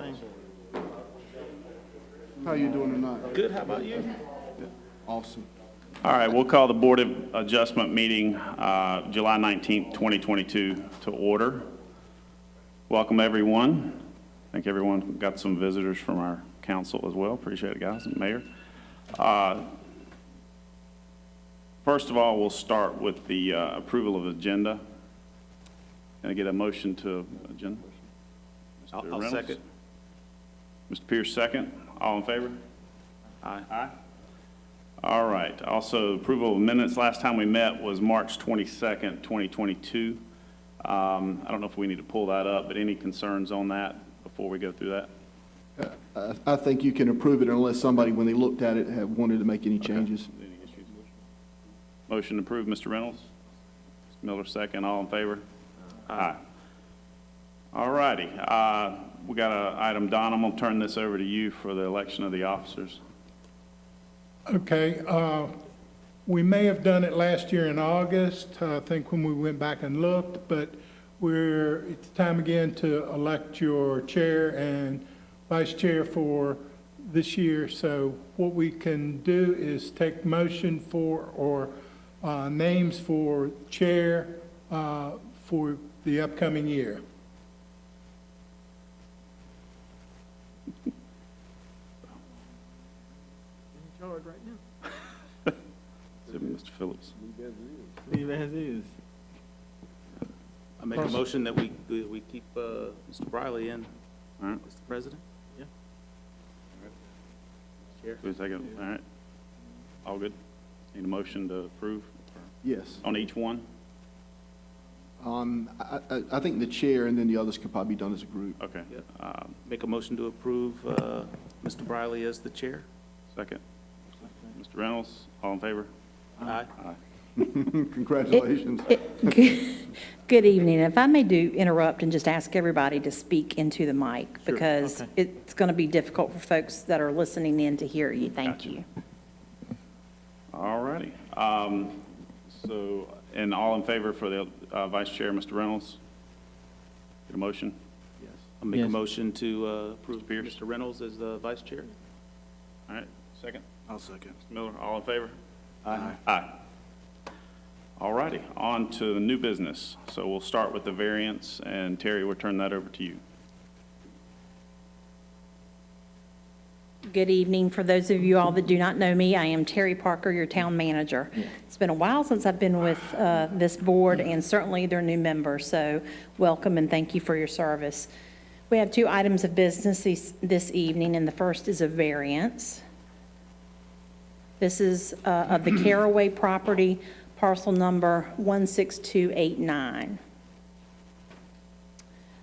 thing. How you doing tonight? Good, how about you? Awesome. All right, we'll call the Board of Adjustment meeting, July 19th, 2022 to order. Welcome, everyone. I think everyone got some visitors from our council as well. Appreciate it, guys, and Mayor. First of all, we'll start with the approval of agenda. Can I get a motion to agenda? Mr. I'll Reynolds? second. Mr. Pierce, second. All in favor? Aye. Aye. All right. Also, approval of minutes. Last time we met was March 22nd, 2022. I don't know if we need to pull that up, but any concerns on that before we go through that? I think you can approve it unless somebody, when they looked at it, had wanted to make any changes. Any issues? Motion approved, Mr. Reynolds. Mr. Miller, second. All in favor? Aye. All righty. We got an item, Don. I'm going to turn this over to you for the election of the officers. Okay, we may have done it last year in August, I think when we went back and looked, but it's time again to elect your chair and vice chair for this year. So what we can do is take motion for, or names for chair for the upcoming year. Charge right now. Mr. Phillips. Leave as is. I make a motion that we keep Mr. Briley in, All right. Mr. President. Yeah. Chair. Who's second? All right. All good? Need a motion to approve Yes. on each one? I think the chair and then the others could probably be done as a group. Okay. Yeah. Make a motion to approve Mr. Briley as the chair. Second. Mr. Reynolds, all in favor? Aye. Aye. Congratulations. Good evening. If I may interrupt and just ask everybody to speak into the mic, because Okay. it's going to be difficult for folks that are listening in to hear you. Thank Gotcha. you. All righty. So, and all in favor for the vice chair, Mr. Reynolds? Get a motion? Yes. I'll make a Yes. motion to approve Pierce. Mr. Reynolds as the vice chair. All right. Second? I'll second. Mr. Miller, all in favor? Aye. Aye. All righty, on to the new business. So we'll start with the variance, and Terry, we'll turn that over to you. Good evening. For those of you all that do not know me, I am Terry Parker, your town manager. It's been a while since I've been with this board, and certainly their new members, so welcome and thank you for your service. We have two items of business this evening, and the first is a variance. This is of the Caraway property, parcel number 16289.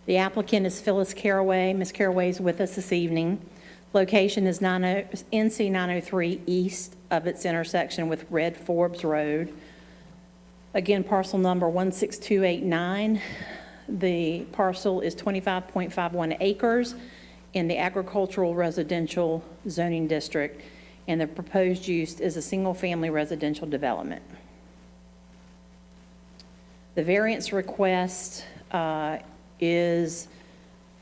The applicant is Phyllis Caraway. Ms. Caraway is with us this evening. Location is NC 903 east of its intersection with Red Forbes Road. Again, parcel number 16289. The parcel is 25.51 acres in the agricultural residential zoning district, and the proposed use is a single-family residential development. The variance request is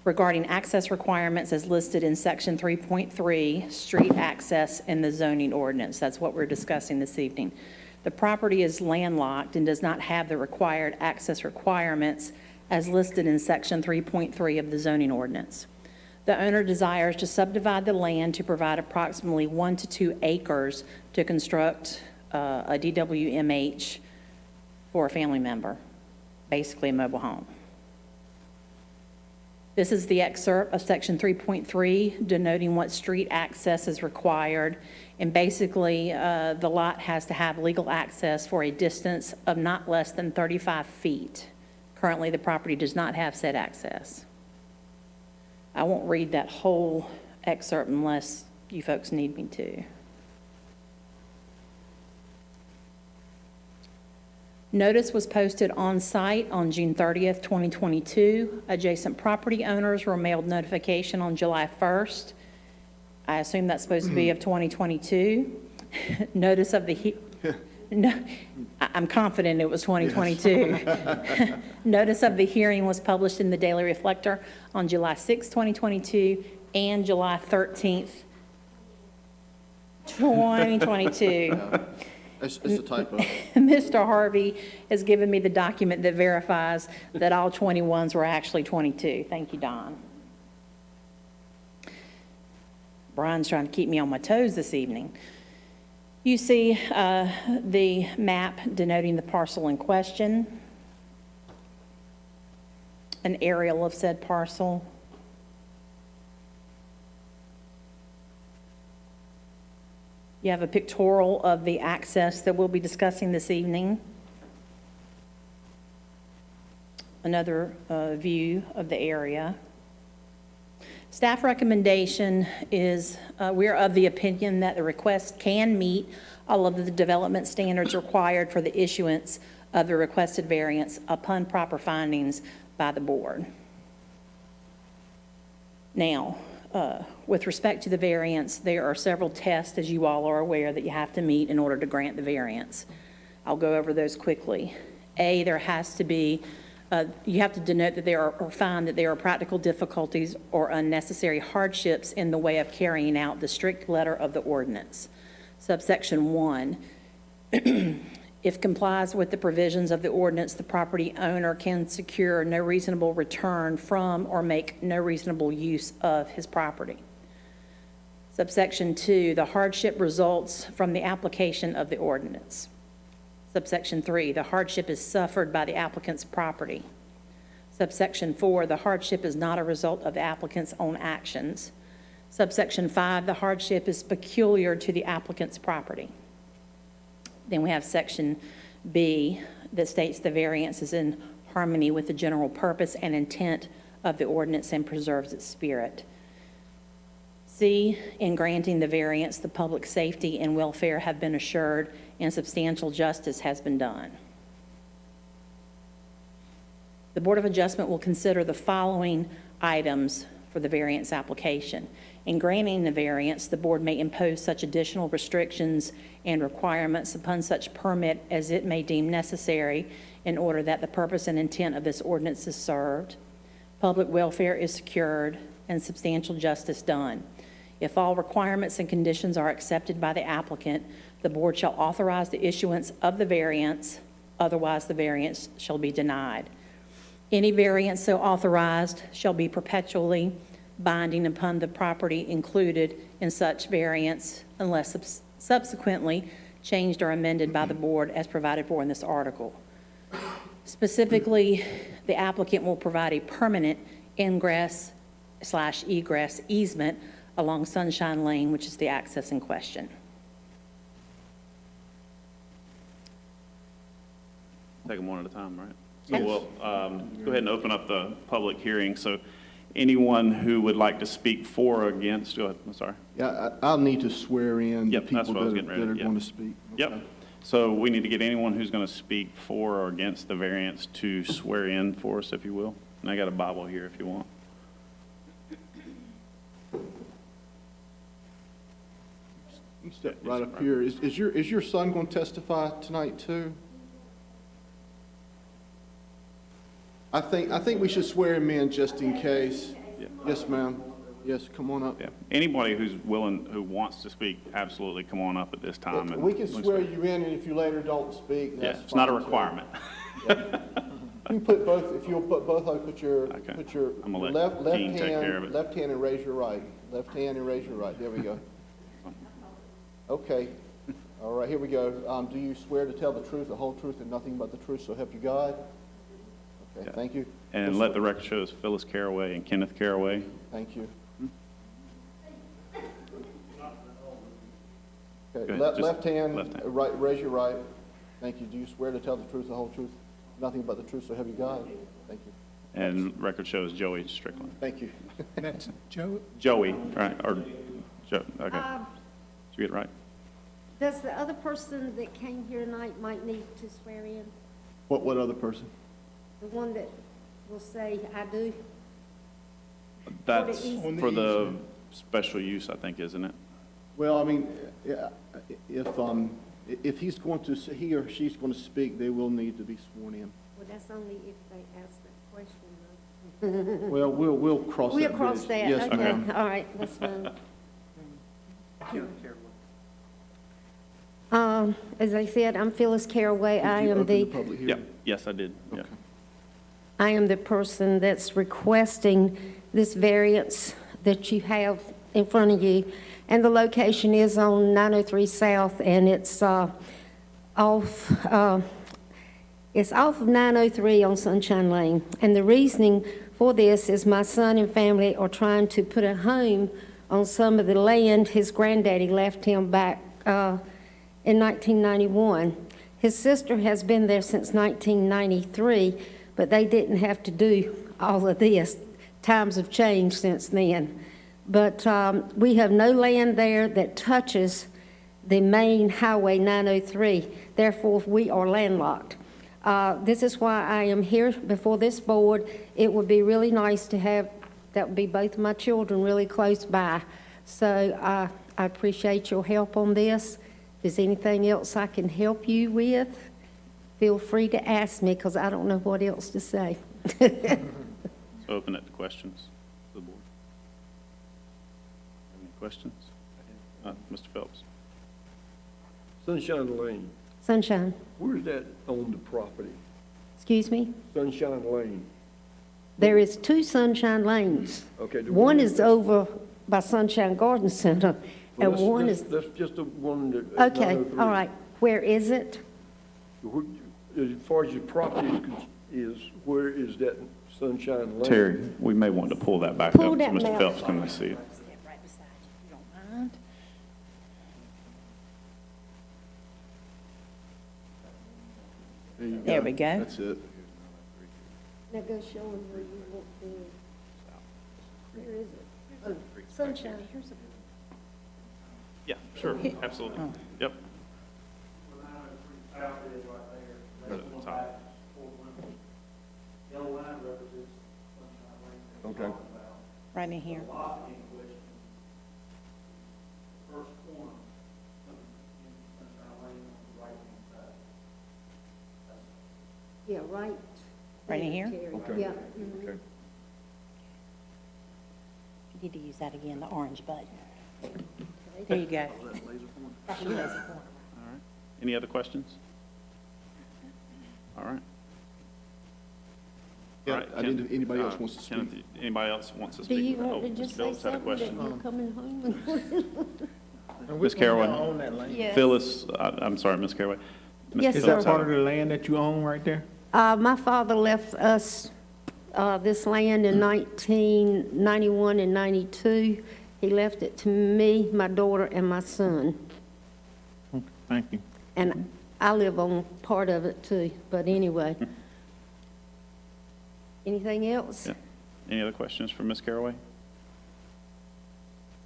regarding access requirements as listed in section 3.3, street access in the zoning ordinance. That's what we're discussing this evening. The property is landlocked and does not have the required access requirements as listed in section 3.3 of the zoning ordinance. The owner desires to subdivide the land to provide approximately 1 to 2 acres to construct a DWMH for a family member, basically a mobile home. This is the excerpt of section 3.3 denoting what street access is required. And basically, the lot has to have legal access for a distance of not less than 35 feet. Currently, the property does not have said access. I won't read that whole excerpt unless you folks need me to. Notice was posted on site on June 30th, 2022. Adjacent property owners were mailed notification on July 1st. I assume that's supposed to be of 2022. Notice of the no, I'm confident it was 2022. Notice of the hearing was published in the Daily Reflector on July 6, 2022, and July 13th, 2022. It's a typo. Mr. Harvey has given me the document that verifies that all 21s were actually 22. Thank you, Don. Brian's trying to keep me on my toes this evening. You see the map denoting the parcel in question, an aerial of said parcel. You have a pictorial of the access that we'll be discussing this evening. Another view of the area. Staff recommendation is we're of the opinion that the request can meet all of the development standards required for the issuance of the requested variance upon proper findings by the board. Now, with respect to the variance, there are several tests, as you all are aware, that you have to meet in order to grant the variance. I'll go over those quickly. A, there has to be, you have to denote that there are, or find that there are practical difficulties or unnecessary hardships in the way of carrying out the strict letter of the ordinance. Subsection 1, if complies with the provisions of the ordinance, the property owner can secure no reasonable return from or make no reasonable use of his property. Subsection 2, the hardship results from the application of the ordinance. Subsection 3, the hardship is suffered by the applicant's property. Subsection 4, the hardship is not a result of the applicant's own actions. Subsection 5, the hardship is peculiar to the applicant's property. Then we have section B that states the variance is in harmony with the general purpose and intent of the ordinance and preserves its spirit. C, in granting the variance, the public safety and welfare have been assured and substantial justice has been done. The Board of Adjustment will consider the following items for the variance application. In granting the variance, the board may impose such additional restrictions and requirements upon such permit as it may deem necessary in order that the purpose and intent of this ordinance is served, public welfare is secured, and substantial justice done. If all requirements and conditions are accepted by the applicant, the board shall authorize the issuance of the variance, otherwise the variance shall be denied. Any variance so authorized shall be perpetually binding upon the property included in such variance unless subsequently changed or amended by the board as provided for in this article. Specifically, the applicant will provide a permanent ingress/egress easement along Sunshine Lane, which is the access in question. Take them one at a time, right? So we'll go ahead and open up the public hearing. So anyone who would like to speak for or against, go ahead, I'm sorry. Yeah, I'll need to swear in the Yep, that's people what I was that getting are ready to- going to speak. Yep. Okay. So we need to get anyone who's going to speak for or against the variance to swear in for us, if you will. And I got a Bible here if you want. You step right up here. Is your son going to testify tonight too? I think we should swear him in just in case. Yeah. Yes, ma'am. Yes, come on up. Yeah. Anybody who's willing, who wants to speak, absolutely come on up at this time. and We can swear you in, and if you later don't speak, Yeah, that's it's not a fine, too. requirement. You put both, if you'll put both, I'll put your Okay. left I'm gonna let left Gene take care of hand, it. left hand and raise your right. Left hand and raise your right. There we go. Okay. All right, here we go. Do you swear to tell the truth, the whole truth, and nothing but the truth, so help you God? Okay, Yeah. thank you. And let the record show is Phyllis Caraway and Kenneth Caraway. Thank you. Go Okay, ahead, just left hand, left hand. right, raise your right. Thank you. Do you swear to tell the truth, the whole truth, nothing but the truth, so help you God? Thank you. And record shows Joey Strickland. Thank you. And that's Joe. Joey, right, or Joe, okay. Did you get it right? Does the other person that came here tonight might need to swear in? What other person? The one that will say, I do? That's easement. for the special use, I think, isn't it? Well, I mean, yeah, if, If he's going to, he or she's going to speak, they will need to be sworn in. Well, that's only if they ask that question, though. Well, we'll cross that We'll bridge. cross that, Yes, okay, ma'am. all right, that's fine. As I said, I'm Phyllis Caraway. Did I you am open the the, public Yep, hearing? yes, I did. Yep. Okay. I am the person that's requesting this variance that you have in front of you. And the location is on 903 South, and it's off of 903 on Sunshine Lane. And the reasoning for this is my son and family are trying to put a home on some of the land his granddaddy left him back in 1991. His sister has been there since 1993, but they didn't have to do all of this. Times have changed since then. But we have no land there that touches the main Highway 903. Therefore, we are landlocked. This is why I am here before this board. It would be really nice to have, that would be both of my children really close by. So I appreciate your help on this. If there's anything else I can help you with, feel free to ask me, because I don't know what else to say. So open it to questions to the board. Any questions? Mr. Phelps? Sunshine Lane, Sunshine, where's that on the property? excuse me? Sunshine Lane, There is 2 Sunshine Lanes. okay. the One is over by Sunshine Garden Center, well, and one is, That's just the one that. okay, 903. all right. Where is it? As far as your property is, where is that Sunshine Lane? Terry, we may want to pull that back up. Pull so that Mr. map. Phelps can see it. Step right beside you, if you don't mind. You There go. we go. That's it. Now go show them where you want to. Where is it? Oh, Sunshine. Yeah, sure, absolutely. Yep. Right at the top. Okay. Right in here. Yeah, right. Right in here? Terry. Okay. Yeah. mhm. Okay. You need to use that again, the orange button. There you go. That's your laser pointer. All right. Any other questions? All right. Yeah, All right, I didn't, anybody else wants to speak? Kenneth, anybody else wants to Do speak? you want to Oh, just Mr. say Phillips had a something that question. you're coming home? Ms. Caraway? Yes. Phyllis, I'm sorry, Ms. Caraway. Mr. Yes, Phillips sir. had Part of the land that you own right there? My father left us this land in 1991 and 92. He left it to me, my daughter, and my son. Thank you. And I live on part of it too, but anyway. Anything else? Yeah. Any other questions for Ms. Caraway?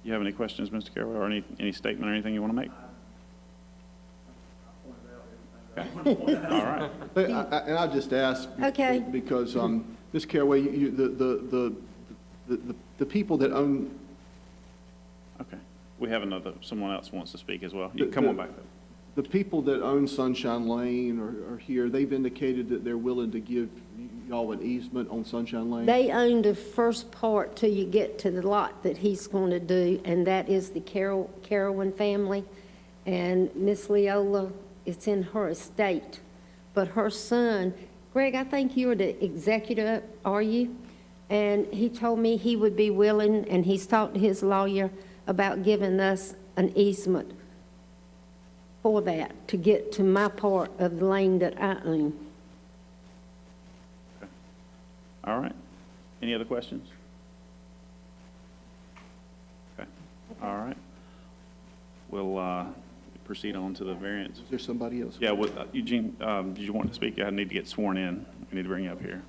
You have any questions, Mr. Caraway, or any statement or anything you want to make? Okay. All right. But and I'll just ask. Okay. Because, Ms. Caraway, the people that own, Okay. We have someone else wants to speak as well. You can come on back up. the people that own Sunshine Lane are here, they've indicated that they're willing to give y'all an easement on Sunshine Lane? They own the first part till you get to the lot that he's going to do, and that is the Carowin family. And Miss Leola, it's in her estate. But her son, Greg, I think you're the executor, are you? And he told me he would be willing, and he's talked to his lawyer about giving us an easement for that, to get to my part of the lane that I own. All right. Any other questions? Okay. All right. We'll proceed on to the variance. Is there somebody else? Yeah, Eugene, did you want to speak? I need to get sworn in. We need to bring you up here.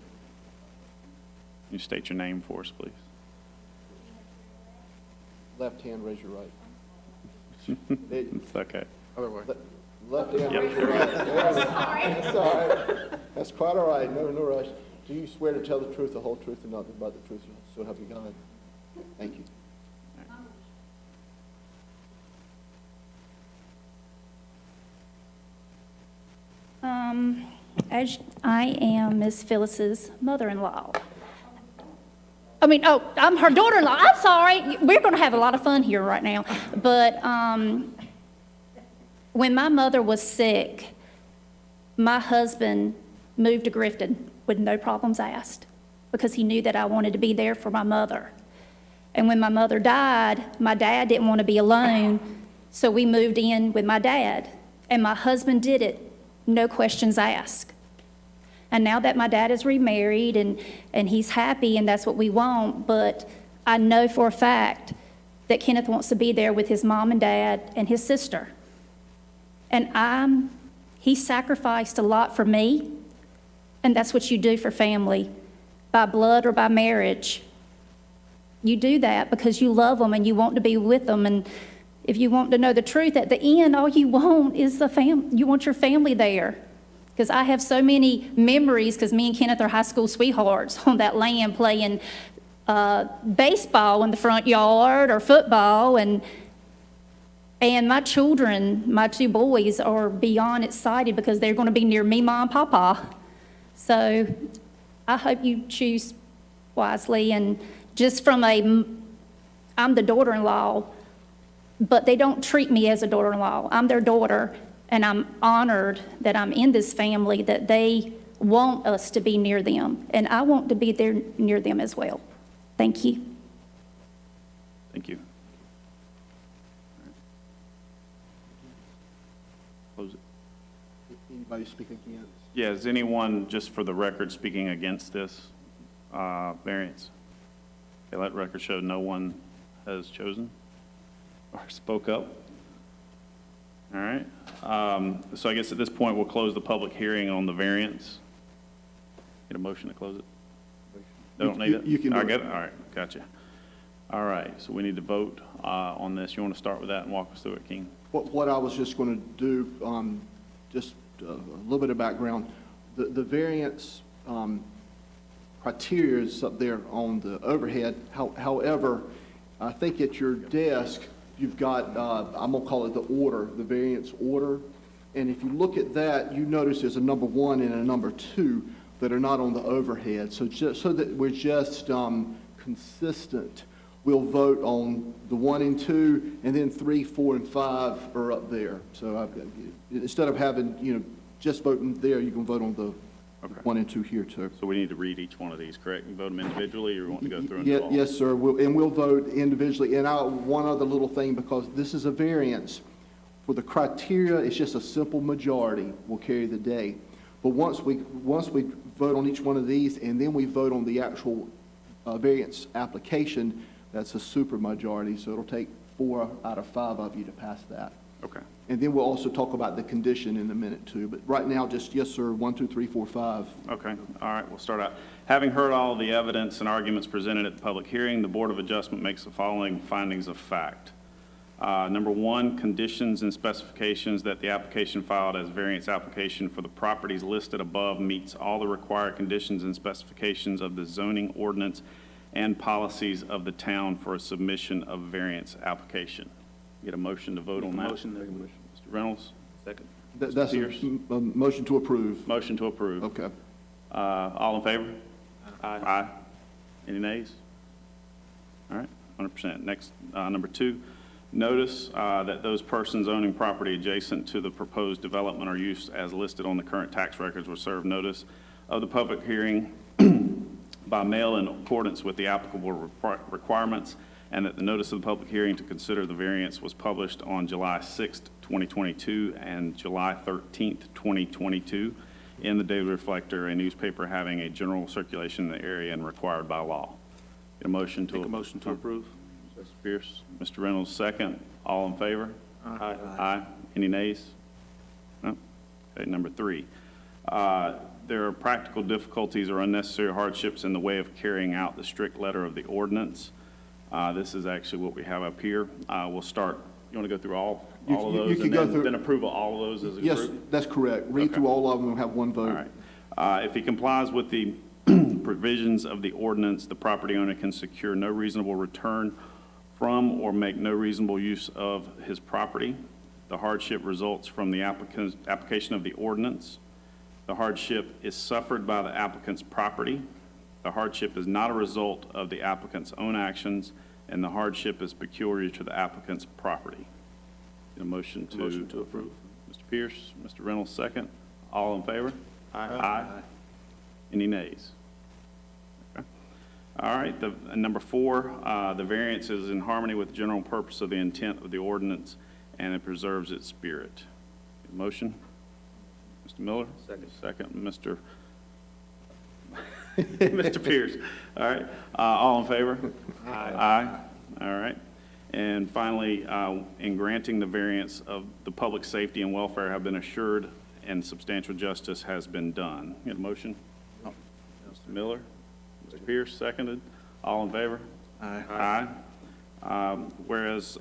Can you state your name for us, please? Left hand, raise your right. It's okay. Left hand, raise your right. That's all right. That's quite all right. No rush. Do you swear to tell the truth, the whole truth, and nothing but the truth, so help you God? Thank you. As I am Miss Phyllis's mother-in-law. I'm her daughter-in-law. I'm sorry. We're going to have a lot of fun here right now. But when my mother was sick, my husband moved to Grifton with no problems asked because he knew that I wanted to be there for my mother. And when my mother died, my dad didn't want to be alone, so we moved in with my dad. And my husband did it, no questions asked. And now that my dad is remarried and he's happy and that's what we want, but I know for a fact that Kenneth wants to be there with his mom and dad and his sister. And he sacrificed a lot for me, and that's what you do for family, by blood or by marriage. You do that because you love them and you want to be with them. And if you want to know the truth, at the end, all you want is you want your family there. Because I have so many memories, because me and Kenneth are high school sweethearts on that land playing baseball in the front yard or football. And my children, my two boys, are beyond excited because they're going to be near me, Mom, Papa. So I hope you choose wisely. And just from I'm the daughter-in-law, but they don't treat me as a daughter-in-law. I'm their daughter, and I'm honored that I'm in this family, that they want us to be near them, and I want to be there near them as well. Thank you. Thank you. Close it. Anybody speak against? Yeah, is anyone, just for the record, speaking against this variance? Okay, let record show no one has chosen or spoke up. All right. So I guess at this point, we'll close the public hearing on the variance. Get a motion to close it? Don't need it? You can I vote. get it? All right, gotcha. All right, so we need to vote on this. You want to start with that and walk us through it, King? What I was just going to do, just a little bit of background. The variance criteria is up there on the overhead. However, I think at your desk, you've got, I'm going to call it the order, the variance order. And if you look at that, you notice there's a number 1 and a number 2 that are not on the overhead. So just so that we're just consistent, we'll vote on the 1 and 2, and then 3, 4, and 5 are up there. So instead of having, just voting there, you can vote on the Okay. 1 and 2 here too. So we need to read each one of these, correct? And vote them individually, or you want to go through and do all? Yes, sir. We'll vote individually. And one other little thing, because this is a variance, for the criteria, it's just a simple majority will carry the day. But once we vote on each one of these, and then we vote on the actual variance application, that's a super majority. So it'll take 4 out of 5 of you to pass that. Okay. And then we'll also talk about the condition in a minute too. But right now, just yes, sir, 1, 2, 3, 4, 5. Okay, all right, we'll start out. Having heard all the evidence and arguments presented at the public hearing, the Board of Adjustment makes the following findings of fact. Number 1, conditions and specifications that the application filed as variance application for the properties listed above meets all the required conditions and specifications of the zoning ordinance and policies of the town for a submission of variance application. Get a motion to vote on that? Motion. Mr. Reynolds? Second. That's Pierce? a motion to approve. Motion to approve. Okay. All in favor? Aye. Aye. Any nays? All right, 100%. Next, number 2, notice that those persons owning property adjacent to the proposed development or use as listed on the current tax records will serve notice of the public hearing by mail in accordance with the applicable requirements, and that the notice of the public hearing to consider the variance was published on July 6th, 2022 and July 13th, 2022 in the Daily Reflector, a newspaper having a general circulation in the area and required by law. Get a motion to... Make a motion to approve. Mr. Pierce, Mr. Reynolds, second. All in favor? Aye. Aye. Any nays? No? Okay, number 3. There are practical difficulties or unnecessary hardships in the way of carrying out the strict letter of the ordinance. This is actually what we have up here. We'll start, you want to go through all of those? You can go through. Then approve of all of those as a group? Yes, that's correct. Read Okay. through all of them and have one vote. All right. If he complies with the provisions of the ordinance, the property owner can secure no reasonable return from or make no reasonable use of his property. The hardship results from the application of the ordinance. The hardship is suffered by the applicant's property. The hardship is not a result of the applicant's own actions, and the hardship is peculiar to the applicant's property. Get a motion to... Motion to approve. Mr. Pierce, Mr. Reynolds, second. All in favor? Aye. Any nays? Okay. All right, number 4, the variance is in harmony with the general purpose of the intent of the ordinance, and it preserves its spirit. Get a motion? Mr. Miller? Second, Mr. Mr. Pierce. All right, all in favor? Aye. All right. And finally, in granting the variance of the public safety and welfare have been assured and substantial justice has been done. Get a motion? Mr. Miller? Mr. Pierce, seconded. All in favor? Aye. Whereas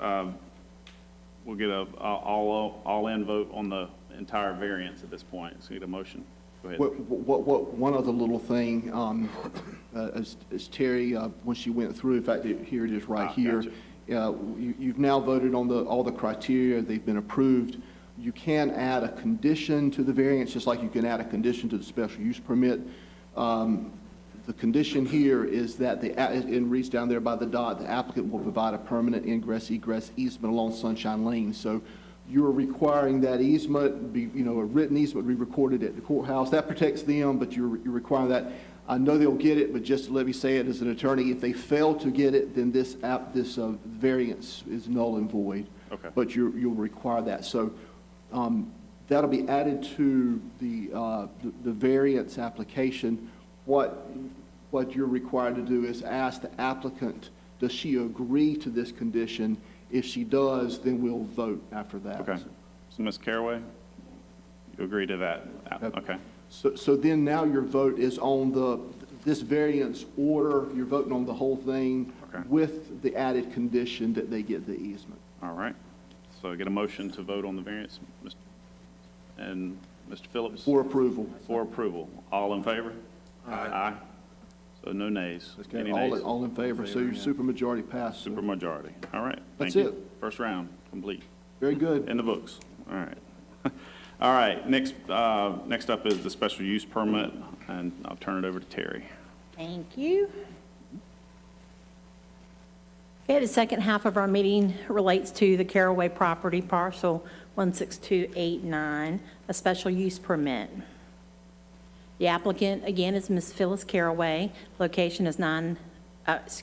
we'll get a all-in vote on the entire variance at this point. So get a motion. Go ahead. One other little thing, as Terry, when she went through, in fact, here it is right here. Gotcha. You've now voted on all the criteria, they've been approved. You can add a condition to the variance, just like you can add a condition to the special use permit. The condition here is that it reads down there by the dot, the applicant will provide a permanent ingress egress easement along Sunshine Lane. So you're requiring that easement be, a written easement be recorded at the courthouse. That protects them, but you're requiring that. I know they'll get it, but just let me say it as an attorney, if they fail to get it, then this variance is null and void. Okay. But you'll require that. So that'll be added to the variance application. What you're required to do is ask the applicant, does she agree to this condition? If she does, then we'll vote after that. Okay. So Ms. Caraway, you agree to that? Okay. So then now your vote is on this variance order, you're voting on the whole thing Okay. with the added condition that they get the easement. All right. So get a motion to vote on the variance. And Mr. Phillips? For approval. For approval. All in favor? Aye. So no nays. Any nays? All in favor, so your supermajority passed. sir. Supermajority. All right. That's Thank you. it. First round, complete. Very good. In the books. All right. All right. Next up is the special use permit, and I'll turn it over to Terry. Thank you. Okay, the second half of our meeting relates to the Caraway property, parcel 16289, a special use permit. The applicant, again, is Ms. Phyllis Caraway. Location is NC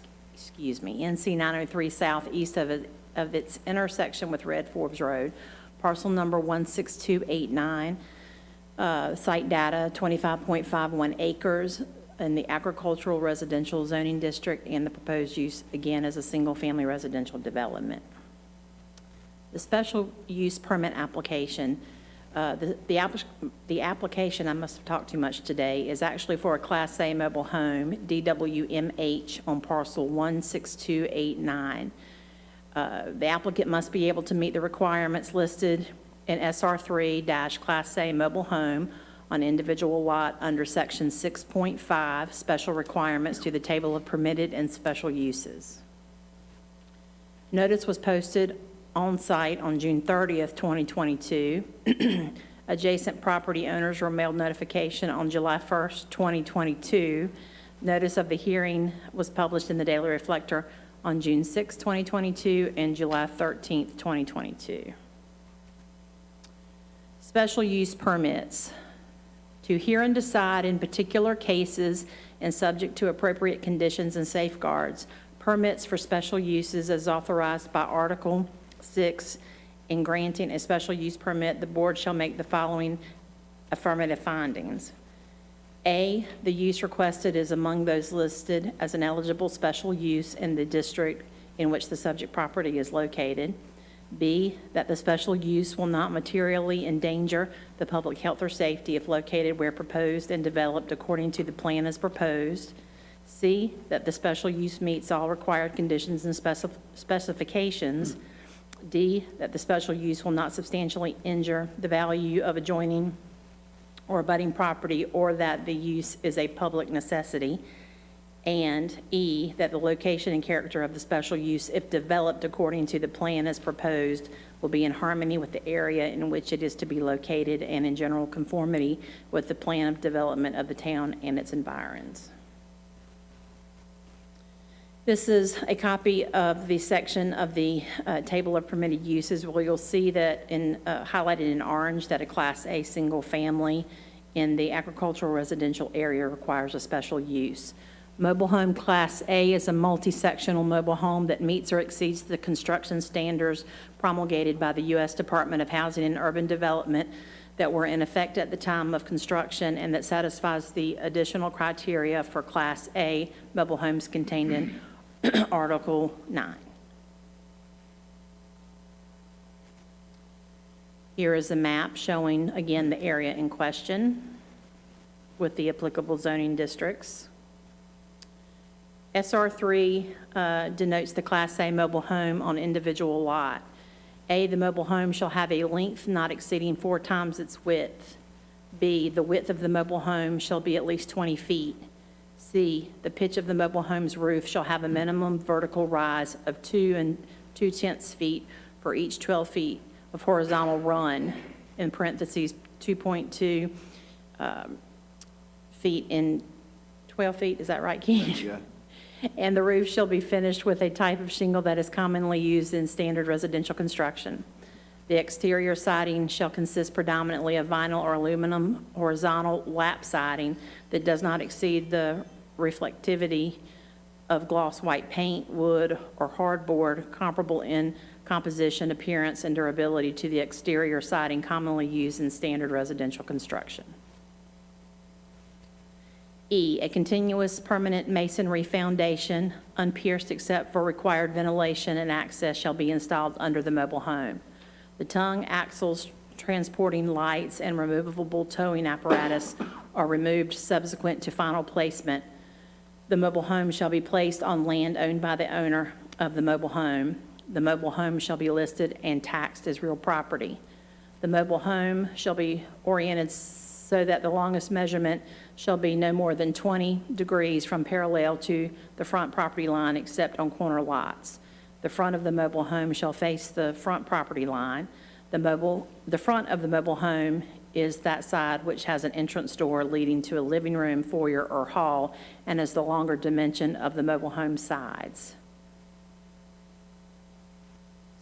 903 South, east of its intersection with Red Forbes Road. Parcel number 16289, site data 25.51 acres in the agricultural residential zoning district, and the proposed use, again, is a single-family residential development. The special use permit application, the application, I must have talked too much today, is actually for a Class A mobile home, DWMH, on parcel 16289. The applicant must be able to meet the requirements listed in SR3-Class A mobile home on individual lot under section 6.5, special requirements to the table of permitted and special uses. Notice was posted on site on June 30th, 2022. Adjacent property owners were mailed notification on July 1st, 2022. Notice of the hearing was published in the Daily Reflector on June 6, 2022, and July 13th, 2022. Special use permits. To hear and decide in particular cases and subject to appropriate conditions and safeguards, permits for special uses as authorized by Article 6. In granting a special use permit, the board shall make the following affirmative findings. A, the use requested is among those listed as an eligible special use in the district in which the subject property is located. B, that the special use will not materially endanger the public health or safety if located where proposed and developed according to the plan as proposed. C, that the special use meets all required conditions and specifications. D, that the special use will not substantially injure the value of adjoining or abutting property, or that the use is a public necessity. And E, that the location and character of the special use, if developed according to the plan as proposed, will be in harmony with the area in which it is to be located and in general conformity with the plan of development of the town and its environs. This is a copy of the section of the table of permitted uses where you'll see that highlighted in orange that a Class A single family in the agricultural residential area requires a special use. Mobile home Class A is a multi-sectional mobile home that meets or exceeds the construction standards promulgated by the U.S. Department of Housing and Urban Development that were in effect at the time of construction and that satisfies the additional criteria for Class A mobile homes contained in Article 9. Here is a map showing, again, the area in question with the applicable zoning districts. SR3 denotes the Class A mobile home on individual lot. A, the mobile home shall have a length not exceeding 4 times its width. B, the width of the mobile home shall be at least 20 feet. C, the pitch of the mobile home's roof shall have a minimum vertical rise of 2 2/10 feet for each 12 feet of horizontal run, in parentheses, 2.2 feet in 12 feet, is that right, Keith? Yeah. And the roof shall be finished with a type of shingle that is commonly used in standard residential construction. The exterior siding shall consist predominantly of vinyl or aluminum horizontal lap siding that does not exceed the reflectivity of gloss white paint, wood, or hardboard comparable in composition, appearance, and durability to the exterior siding commonly used in standard residential construction. E, a continuous permanent masonry foundation, unpierced except for required ventilation and access, shall be installed under the mobile home. The tongue, axles, transporting lights, and removable towing apparatus are removed subsequent to final placement. The mobile home shall be placed on land owned by the owner of the mobile home. The mobile home shall be listed and taxed as real property. The mobile home shall be oriented so that the longest measurement shall be no more than 20 degrees from parallel to the front property line except on corner lots. The front of the mobile home shall face the front property line. The front of the mobile home is that side which has an entrance door leading to a living room, foyer, or hall, and is the longer dimension of the mobile home sides.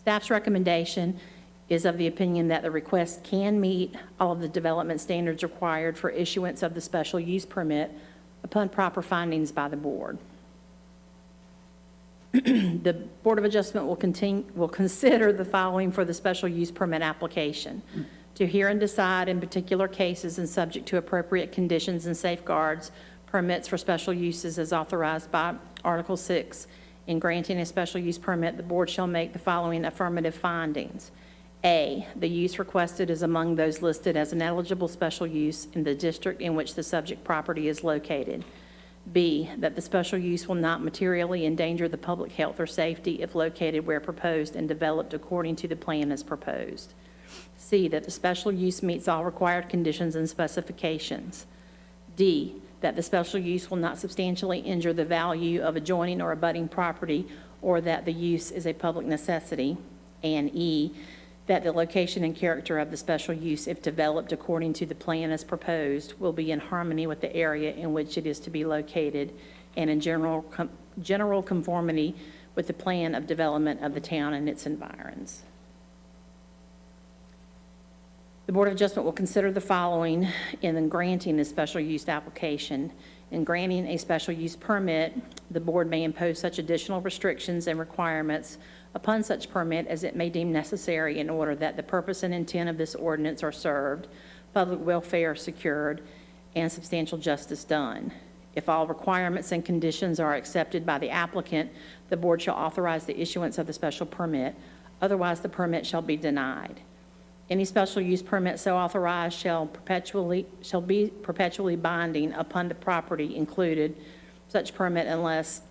Staff's recommendation is of the opinion that the request can meet all of the development standards required for issuance of the special use permit upon proper findings by the board. The Board of Adjustment will consider the following for the special use permit application: to hear and decide in particular cases and subject to appropriate conditions and safeguards, permits for special uses as authorized by Article 6. In granting a special use permit, the board shall make the following affirmative findings. A, the use requested is among those listed as an eligible special use in the district in which the subject property is located. B, that the special use will not materially endanger the public health or safety if located where proposed and developed according to the plan as proposed. C, that the special use meets all required conditions and specifications. D, that the special use will not substantially injure the value of adjoining or abutting property or that the use is a public necessity. And E, that the location and character of the special use, if developed according to the plan as proposed, will be in harmony with the area in which it is to be located and in general conformity with the plan of development of the town and its environs. The Board of Adjustment will consider the following in granting the special use application. In granting a special use permit, the board may impose such additional restrictions and requirements upon such permit as it may deem necessary in order that the purpose and intent of this ordinance are served, public welfare secured, and substantial justice done. If all requirements and conditions are accepted by the applicant, the board shall authorize the issuance of the special permit. Otherwise, the permit shall be denied. Any special use permit so authorized shall be perpetually binding upon the property included such permit unless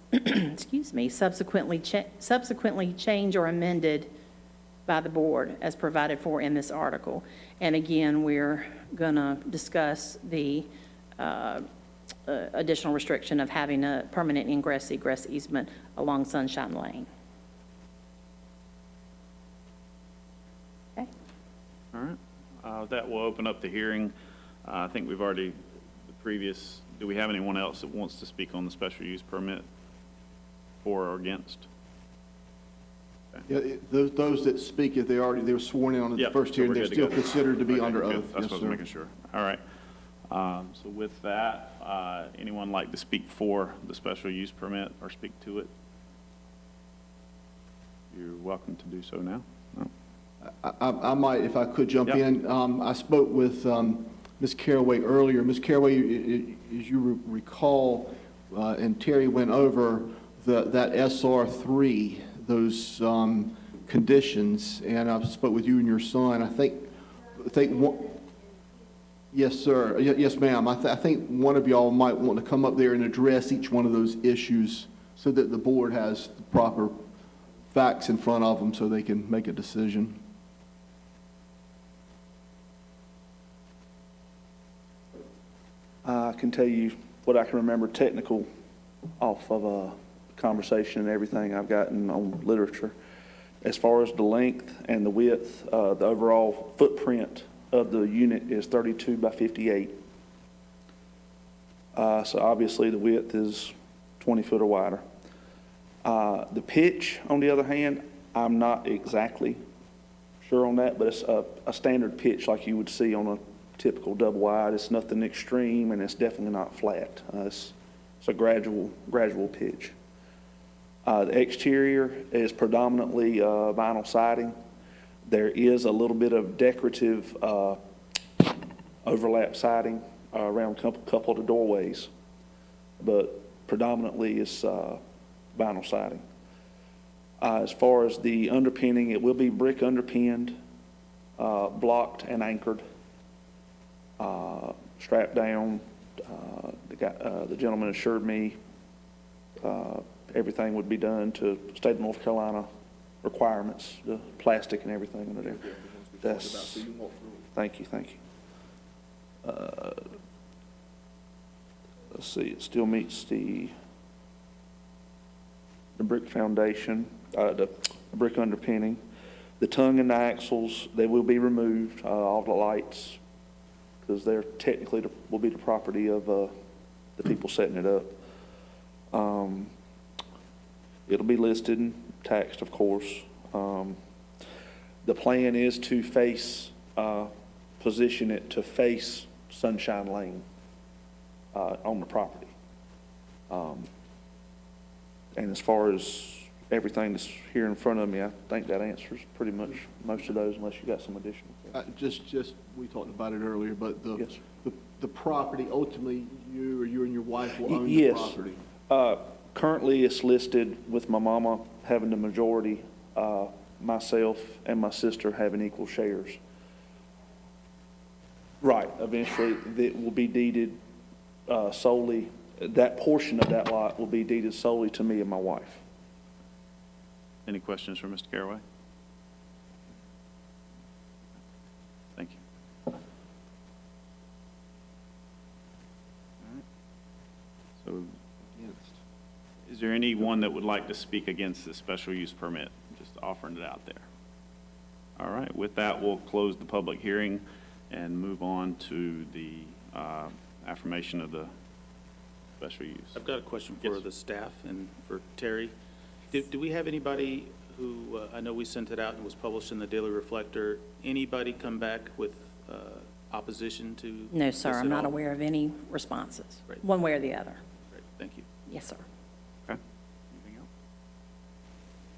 subsequently changed or amended by the board as provided for in this article. And again, we're going to discuss the additional restriction of having a permanent ingress egress easement along Sunshine Lane. Okay. All right. With that, we'll open up the hearing. I think we've already, do we have anyone else that wants to speak on the special use permit for or against? Yeah, those that speak, if they were sworn in on the Yep, first so hearing, we're they're good to still go. considered to be Okay, under good. oath. That's Yes, what I was sir. making sure. All right. So with that, anyone like to speak for the special use permit or speak to it? You're welcome to do so now. No? I might, if I could jump Yep. in. I spoke with Ms. Caraway earlier. Ms. Caraway, as you recall, and Terry went over that SR3, those conditions, and I spoke with you and your son. I think one, yes, sir. Yes, ma'am. I think one of y'all might want to come up there and address each one of those issues so that the board has the proper facts in front of them so they can make a decision. I can tell you what I can remember technical off of a conversation and everything I've gotten on literature. As far as the length and the width, the overall footprint of the unit is 32 by 58. So obviously the width is 20 foot or wider. The pitch, on the other hand, I'm not exactly sure on that, but it's a standard pitch like you would see on a typical double wide. It's nothing extreme, and it's definitely not flat. It's a gradual pitch. The exterior is predominantly vinyl siding. There is a little bit of decorative overlap siding around a couple of the doorways, but predominantly it's vinyl siding. As far as the underpinning, it will be brick underpinned, blocked and anchored, strapped down. The gentleman assured me everything would be done to state of North Carolina requirements, the plastic and everything under there. That's, thank you. Let's see, it still meets the brick foundation, the brick underpinning. The tongue and the axles, they will be removed, all the lights, because they're technically will be the property of the people setting it up. It'll be listed and taxed, of course. The plan is to position it to face Sunshine Lane on the property. And as far as everything that's here in front of me, I think that answers pretty much most of those, unless you got some additional. Just, we talked about it earlier, but Yes. the property, ultimately, you and your wife will own the Yes. property. Currently, it's listed with my mama having the majority, myself and my sister having equal shares. Right, eventually, it will be deeded solely, that portion of that lot will be deeded solely to me and my wife. Any questions for Mr. Caraway? Thank you. All right. So, is there anyone that would like to speak against this special use permit? Just offering it out there. All right, with that, we'll close the public hearing and move on to the affirmation of the special use. I've got a question for Yes. the staff and for Terry. Do we have anybody who, I know we sent it out and it was published in the Daily Reflector, anybody come back with opposition to No, this sir, I'm at not all? aware of any responses, Right. one way or the other. Great, thank you. Yes, sir. Okay. Anything else?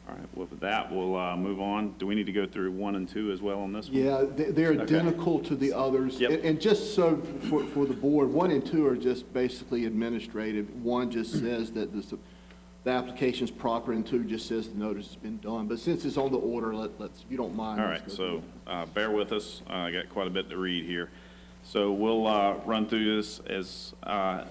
All right, well, with that, we'll move on. Do we need to go through 1 and 2 as well on this one? Yeah, they're Okay. identical to the others. Yep. And just so for the board, 1 and 2 are just basically administrative. 1 just says that the application's proper, and 2 just says the notice has been done. But since it's on the order, let's, if you don't mind. All let's right, go so through bear with us. I got quite a bit to read here. So we'll run through this as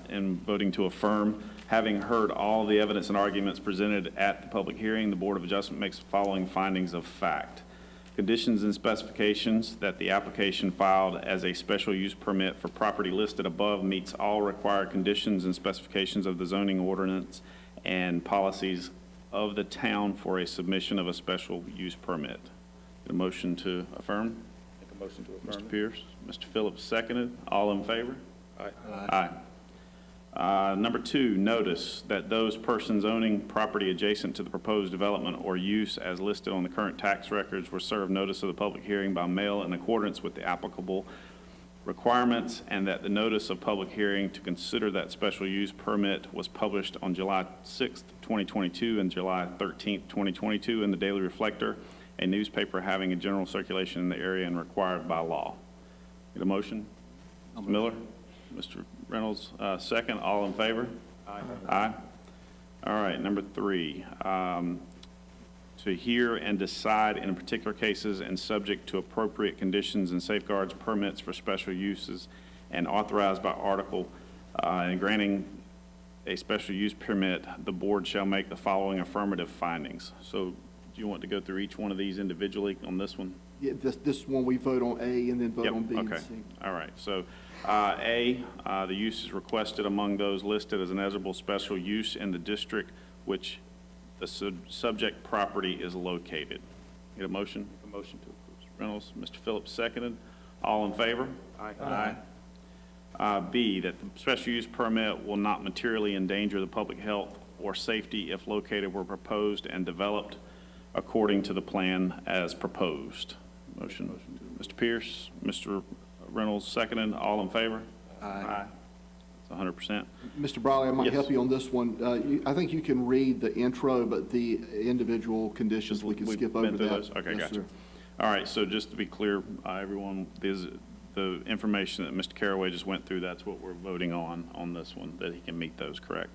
in voting to affirm. Having heard all the evidence and arguments presented at the public hearing, the Board of Adjustment makes the following findings of fact. Conditions and specifications that the application filed as a special use permit for property listed above meets all required conditions and specifications of the zoning ordinance and policies of the town for a submission of a special use permit. Get a motion to affirm? Make a motion to affirm. Mr. Pierce, Mr. Phillips seconded. All in favor? Aye. Aye. Number 2, notice that those persons owning property adjacent to the proposed development or use as listed on the current tax records were served notice of the public hearing by mail in accordance with the applicable requirements, and that the notice of public hearing to consider that special use permit was published on July 6th, 2022 and July 13th, 2022 in the Daily Reflector, a newspaper having a general circulation in the area and required by law. Get a motion? Mr. Miller? Mr. Reynolds, second. All in favor? Aye. Aye. All right, number 3, to hear and decide in particular cases and subject to appropriate conditions and safeguards, permits for special uses, and authorized by article in granting a special use permit, the board shall make the following affirmative findings. So do you want to go through each one of these individually on this one? Yeah, this one, we vote on A and then vote Yep, on B and okay. C. All right, so A, the use is requested among those listed as an eligible special use in the district which the subject property is located. Get a motion? Make a motion to approve. Mr. Reynolds, Mr. Phillips seconded. All in favor? Aye. B, that the special use permit will not materially endanger the public health or safety if located where proposed and developed according to the plan as proposed. Motion. Mr. Pierce, Mr. Reynolds seconded. All in favor? Aye. It's 100%. Mr. Briley, I might Yes. help you on this one. I think you can read the intro, but the individual conditions, we can We've skip been over through that. those? Okay, Yes, gotcha. sir. All right, so just to be clear, everyone, the information that Mr. Caraway just went through, that's what we're voting on this one, that he can meet those, correct?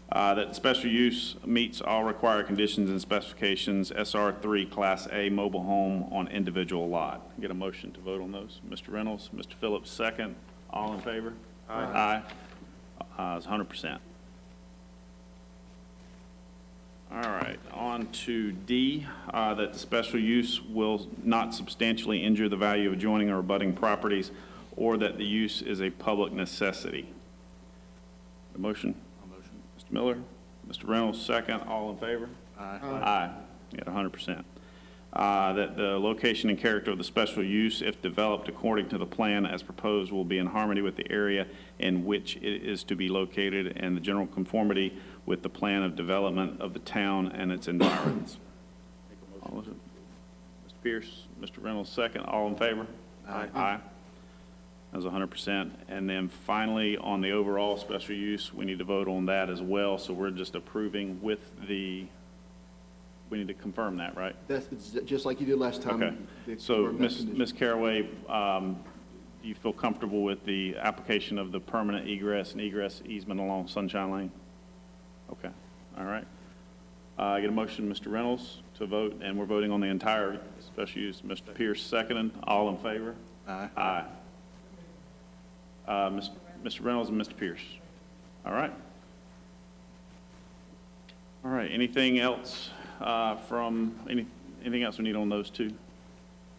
That the special use meets all required conditions and specifications, SR3 Class A mobile home on individual lot. Get a motion to vote on those. Mr. Reynolds, Mr. Phillips, second. All in favor? Aye. It's 100%. All right, on to D, that the special use will not substantially injure the value of adjoining or abutting properties, or that the use is a public necessity. A motion? Mr. Miller, Mr. Reynolds, second. All in favor? Aye. Aye. At 100%. That the location and character of the special use, if developed according to the plan as proposed, will be in harmony with the area in which it is to be located and the general conformity with the plan of development of the town and its environs. All of it. Mr. Pierce, Mr. Reynolds, second. All in favor? Aye. Aye. That was 100%. And then finally, on the overall special use, we need to vote on that as well. So we're just approving with we need to confirm that, right? That's just like you did last time. Okay. They So, confirmed that condition. Ms. Caraway, do you feel comfortable with the application of the permanent egress and egress easement along Sunshine Lane? Okay, all right. I get a motion, Mr. Reynolds, to vote, and we're voting on the entire special use. Mr. Pierce, seconded. All in favor? Aye. Aye. Mr. Reynolds and Mr. Pierce. All right. All right, anything else anything else we need on those two?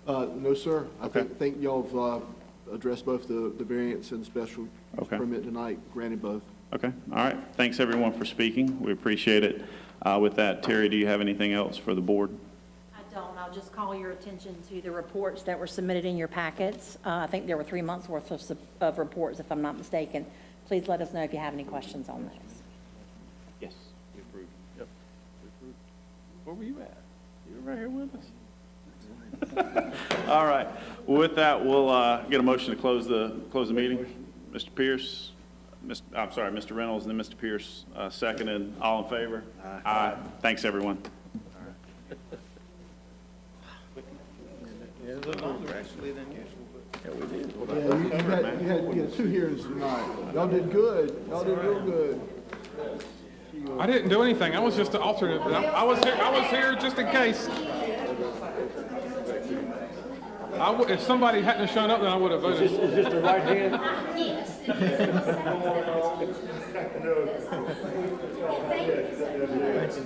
No, sir. I Okay. think y'all have addressed both the variance and the special use Okay. permit tonight, granted both. Okay, all right. Thanks, everyone, for speaking. We appreciate it. With that, Terry, do you have anything else for the board? I don't. I'll just call your attention to the reports that were submitted in your packets. I think there were 3 months' worth of reports, if I'm not mistaken. Please let us know if you have any questions on those. Yes. We approve. Yep. We approve. Where were you at? You were right here with us. All right. Well, with that, we'll get a motion to close the meeting. Mr. Pierce, I'm sorry, Mr. Reynolds, and then Mr. Pierce, seconded. All in favor? Aye. Thanks, everyone. Yeah, a little longer, actually, than usual. Yeah, you had 2 hearings tonight. Y'all did good. Y'all did real good. I didn't do anything. I was just an alternate. But I was here just in case. If somebody hadn't shown up, then I would have voted. Is this the right hand? Yes.